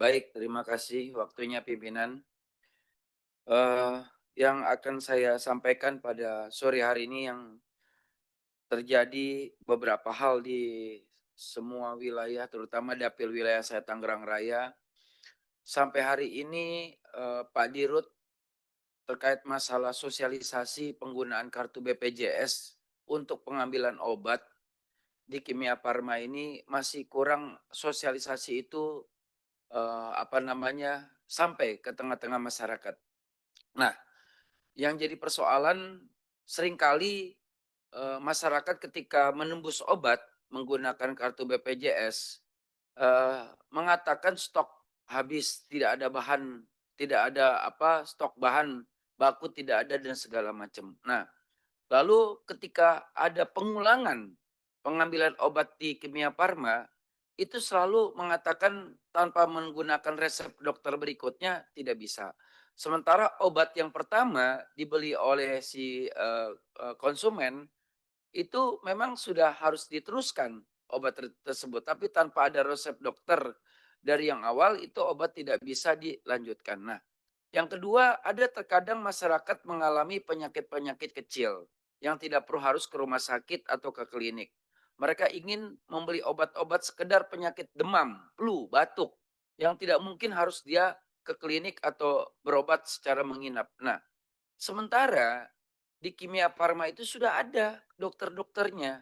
Baik, terima kasih waktunya pimpinan. Eee, yang akan saya sampaikan pada sore hari ini yang terjadi beberapa hal di semua wilayah, terutama dapil wilayah saya Tangerang Raya. Sampai hari ini, Pak Dirut terkait masalah sosialisasi penggunaan kartu BPJS untuk pengambilan obat di Kimia Farma ini masih kurang sosialisasi itu, sampai ke tengah-tengah masyarakat. Nah, yang jadi persoalan seringkali, masyarakat ketika menembus obat menggunakan kartu BPJS, mengatakan stok habis, tidak ada stok bahan baku tidak ada dan segala macam. Nah, lalu ketika ada pengulangan pengambilan obat di Kimia Farma, itu selalu mengatakan tanpa menggunakan resep dokter berikutnya tidak bisa. Sementara obat yang pertama dibeli oleh si, konsumen itu memang sudah harus diteruskan obat tersebut, tapi tanpa ada resep dokter dari yang awal itu obat tidak bisa dilanjutkan. Nah, yang kedua, ada terkadang masyarakat mengalami penyakit-penyakit kecil yang tidak perlu harus ke rumah sakit atau ke klinik. Mereka ingin membeli obat-obat sekedar penyakit demam, flu, batuk, yang tidak mungkin harus dia ke klinik atau berobat secara menginap. Nah, sementara di Kimia Farma itu sudah ada dokter-dokternya.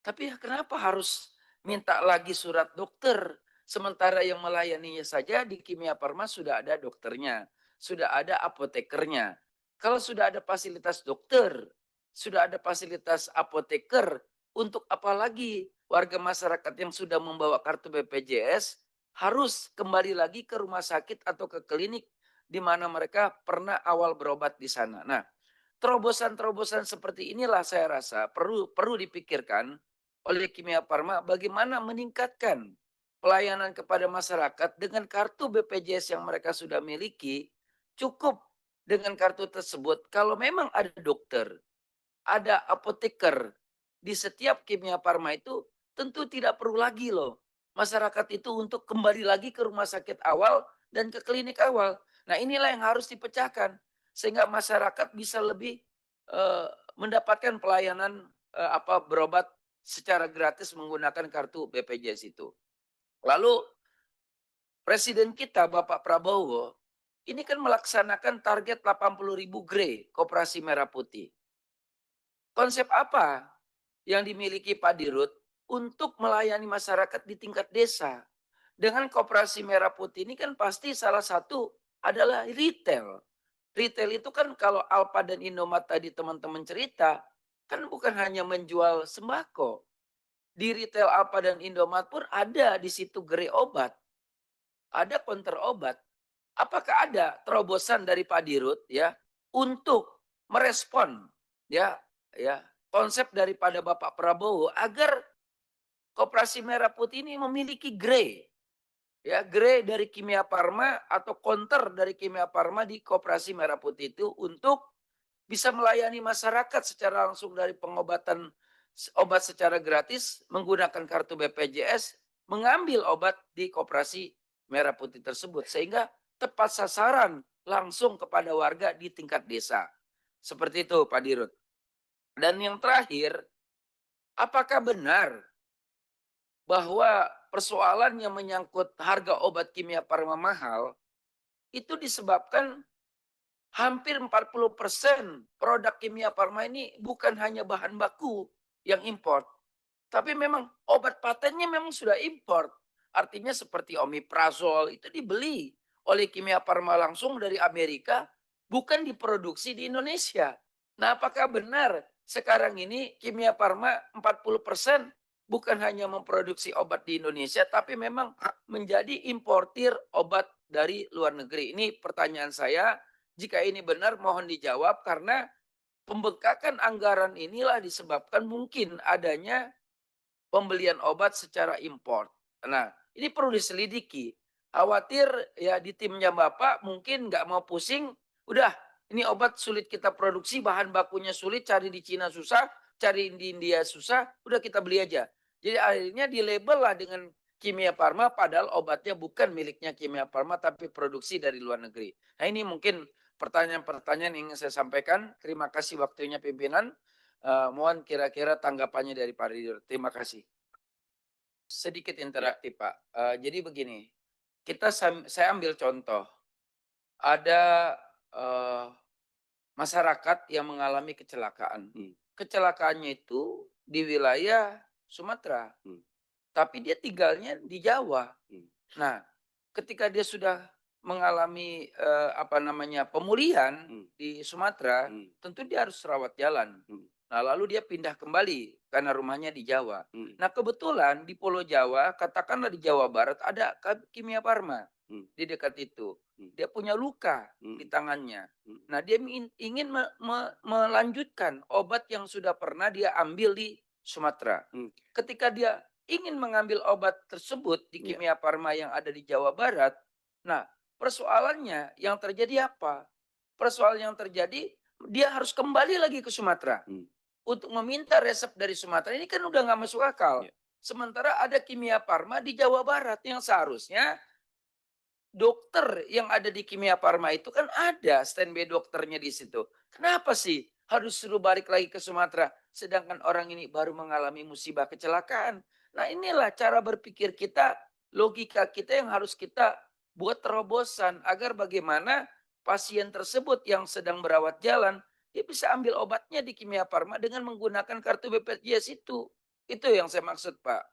Tapi ya kenapa harus minta lagi surat dokter? Sementara yang melayaninya saja di Kimia Farma sudah ada dokternya, sudah ada apotekernya. Kalau sudah ada fasilitas dokter, sudah ada fasilitas apoteker, untuk apa lagi warga masyarakat yang sudah membawa kartu BPJS harus kembali lagi ke rumah sakit atau ke klinik di mana mereka pernah awal berobat di sana. Nah, terobosan-terobosan seperti inilah saya rasa perlu perlu dipikirkan oleh Kimia Farma bagaimana meningkatkan pelayanan kepada masyarakat dengan kartu BPJS yang mereka sudah miliki, cukup dengan kartu tersebut kalau memang ada dokter, ada apoteker di setiap Kimia Farma itu tentu tidak perlu lagi loh masyarakat itu untuk kembali lagi ke rumah sakit awal dan ke klinik awal. Nah, inilah yang harus dipecahkan sehingga masyarakat bisa lebih eh, mendapatkan pelayanan berobat secara gratis menggunakan kartu BPJS itu. Lalu presiden kita Bapak Prabowo ini kan melaksanakan target 80.000 GRE Koperasi Merah Putih. Konsep apa yang dimiliki Pak Dirut untuk melayani masyarakat di tingkat desa? Dengan Koperasi Merah Putih ini kan pasti salah satu adalah retail. Retail itu kan kalau Alfa dan Indomaret tadi teman-teman cerita, kan bukan hanya menjual sembako. Di retail Alfa dan Indomaret pun ada di situ gerai obat, ada konter obat. Apakah ada terobosan dari Pak Dirut ya untuk merespon ya ya konsep daripada Bapak Prabowo agar Koperasi Merah Putih ini memiliki grey ya, grey dari Kimia Farma atau counter dari Kimia Farma di Koperasi Merah Putih itu untuk bisa melayani masyarakat secara langsung dari pengobatan obat secara gratis menggunakan kartu BPJS, mengambil obat di Koperasi Merah Putih tersebut sehingga tepat sasaran langsung kepada warga di tingkat desa. Seperti itu Pak Dirut. Dan yang terakhir, apakah benar bahwa persoalan yang menyangkut harga obat kimia farma mahal itu disebabkan hampir 40% produk kimia farma ini bukan hanya bahan baku yang import, tapi memang obat patennya memang sudah import. Artinya seperti omeprazol itu dibeli oleh Kimia Farma langsung dari Amerika, bukan diproduksi di Indonesia. Nah, apakah benar sekarang ini Kimia Farma 40% bukan hanya memproduksi obat di Indonesia, tapi memang menjadi importir obat dari luar negeri? Ini pertanyaan saya. Jika ini benar, mohon dijawab karena pembengkakan anggaran inilah disebabkan mungkin adanya pembelian obat secara import. Nah, ini perlu diselidiki. Khawatir ya di timnya Bapak mungkin nggak mau pusing, udah ini obat sulit kita produksi, bahan bakunya sulit, cari di Cina susah, cari di India susah, udah kita beli aja. Jadi akhirnya di label lah dengan Kimia Farma padahal obatnya bukan miliknya Kimia Farma tapi produksi dari luar negeri. Nah ini mungkin pertanyaan-pertanyaan yang ingin saya sampaikan. Terima kasih waktunya pimpinan. Mohon kira-kira tanggapannya dari Pak Ridho. Terima kasih. Sedikit Ya. interaktif Pak. Jadi begini, saya ambil contoh. Ada masyarakat yang mengalami kecelakaan. Hmm, Kecelakaannya itu di wilayah Sumatera, hmm, tapi dia tinggalnya di Jawa. hmm, Nah, ketika dia sudah mengalami, apa namanya, pemulihan hmm, di Sumatera, hmm, tentu dia harus rawat jalan. hmm, Nah, lalu dia pindah kembali karena rumahnya di Jawa. hmm, Nah, kebetulan di Pulau Jawa, katakanlah di Jawa Barat ada Kimia Farma hmm, di dekat itu. hmm, Dia punya luka di hmm, tangannya. hmm, Nah, dia ingin melanjutkan obat yang sudah pernah dia ambil di Sumatera. hmm, Ketika dia ingin mengambil obat tersebut di ya, Kimia Farma yang ada di Jawa Barat. Nah, persoalannya yang terjadi apa? Persoalan yang terjadi dia harus kembali lagi ke Sumatera hmm, untuk meminta resep dari Sumatera. Ini kan udah nggak masuk akal. ya, Sementara ada Kimia Farma di Jawa Barat yang seharusnya dokter yang ada di Kimia Farma itu kan ada standby dokternya di situ. Kenapa sih harus suruh balik lagi ke Sumatera, sedangkan orang ini baru mengalami musibah kecelakaan? Nah, inilah cara berpikir kita, logika kita yang harus kita buat terobosan agar bagaimana pasien tersebut yang sedang berawat jalan, dia bisa ambil obatnya di Kimia Farma dengan menggunakan kartu BPJS itu. Itu yang saya maksud, Pak.